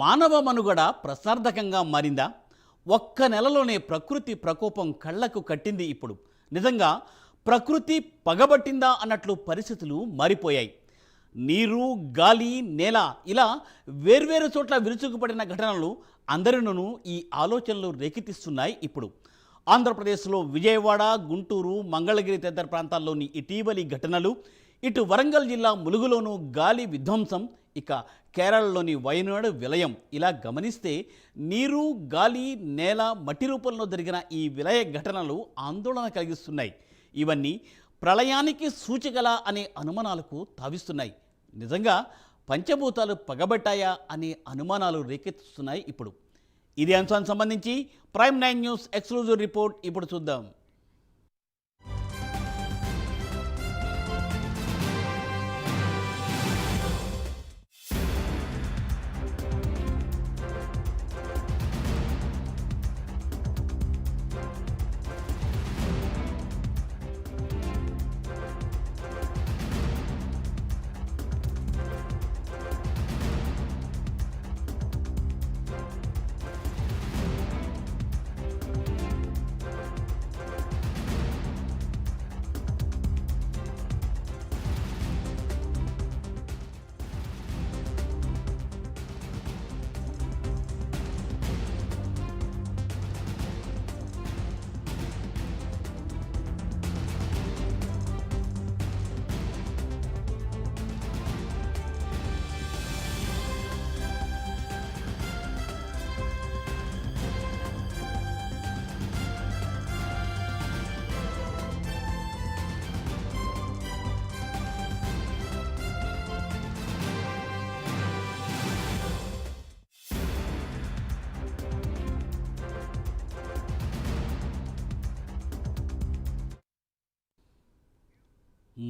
మానవ మనుగడ ప్రసార్థకంగా మారిందా? ఒక్క నెలలోనే ప్రకృతి ప్రకోపం కళ్ళకు కట్టింది. ఇప్పుడు నిజంగా ప్రకృతి పగబట్టిందా అన్నట్లు పరిస్థితులు మారిపోయాయి. నీరు, గాలి, నేల ఇలా వేర్వేరు చోట్ల విరుచుకుపడిన ఘటనలు అందరినూ ఈ ఆలోచనలు రేకెత్తిస్తున్నాయి. ఇప్పుడు ఆంధ్రప్రదేశ్లో విజయవాడ, గుంటూరు, మంగళగిరి తదితర ప్రాంతాల్లోని ఇటీవలి ఘటనలు, ఇటు వరంగల్ జిల్లా ములుగులోనూ గాలి విధ్వంసం, ఇక కేరళలోని వయనాడు విలయం ఇలా గమనిస్తే నీరు, గాలి, నేల, మట్టి రూపంలో జరిగిన ఈ విలయ ఘటనలు ఆందోళన కలిగిస్తున్నాయి. ఇవన్నీ ప్రళయానికి సూచికల అనే అనుమానాలకు తావిస్తున్నాయి. నిజంగా పంచభూతాలు పగబట్టాయా అనే అనుమానాలు రేకెత్తుతున్నాయి. ఇప్పుడు ఇదే అంశానికి సంబంధించి ప్రైమ్9 న్యూస్ ఎక్స్క్లూజివ్ రిపోర్ట్ ఇప్పుడు చూద్దాం.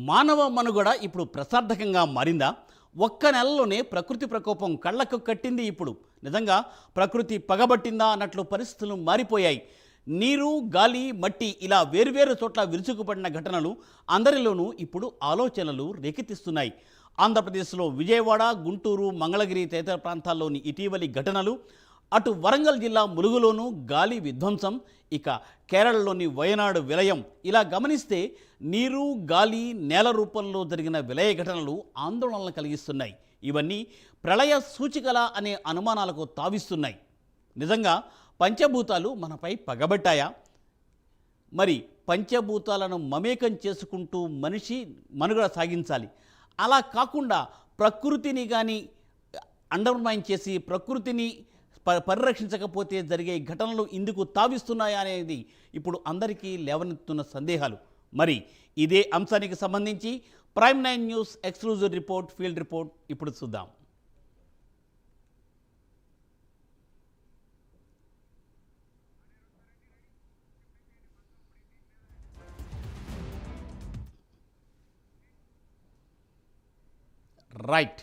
మానవ మనుగడ ఇప్పుడు ప్రసార్థకంగా మారిందా? ఒక్క నెలలోనే ప్రకృతి ప్రకోపం కళ్ళకు కట్టింది. ఇప్పుడు నిజంగా ప్రకృతి పగబట్టిందా అన్నట్లు పరిస్థితులు మారిపోయాయి. నీరు, గాలి, మట్టి ఇలా వేర్వేరు చోట్ల విరుచుకుపడిన ఘటనలు అందరిలోనూ ఇప్పుడు ఆలోచనలు రేకెత్తిస్తున్నాయి. ఆంధ్రప్రదేశ్లో విజయవాడ, గుంటూరు, మంగళగిరి తదితర ప్రాంతాల్లోని ఇటీవలి ఘటనలు, అటు వరంగల్ జిల్లా ములుగులోనూ గాలి విధ్వంసం, ఇక కేరళలోని వయనాడు విలయం ఇలా గమనిస్తే నీరు, గాలి, నేల రూపంలో జరిగిన విలయ ఘటనలు ఆందోళనలు కలిగిస్తున్నాయి. ఇవన్నీ ప్రళయ సూచికల అనే అనుమానాలకు తావిస్తున్నాయి. నిజంగా పంచభూతాలు మనపై పగబట్టాయా? మరి పంచభూతాలను మమేకం చేసుకుంటూ మనిషి మనుగడ సాగించాలి. అలా కాకుండా ప్రకృతిని కానీ అండర్మైన్ చేసి ప్రకృతిని పరిరక్షించకపోతే జరిగే ఘటనలు ఇందుకు తావిస్తున్నాయా అనేది ఇప్పుడు అందరికీ లేవనెత్తున్న సందేహాలు. మరి ఇదే అంశానికి సంబంధించి ప్రైమ్9 news exclusive report, field report ఇప్పుడు చూద్దాం. రైట్.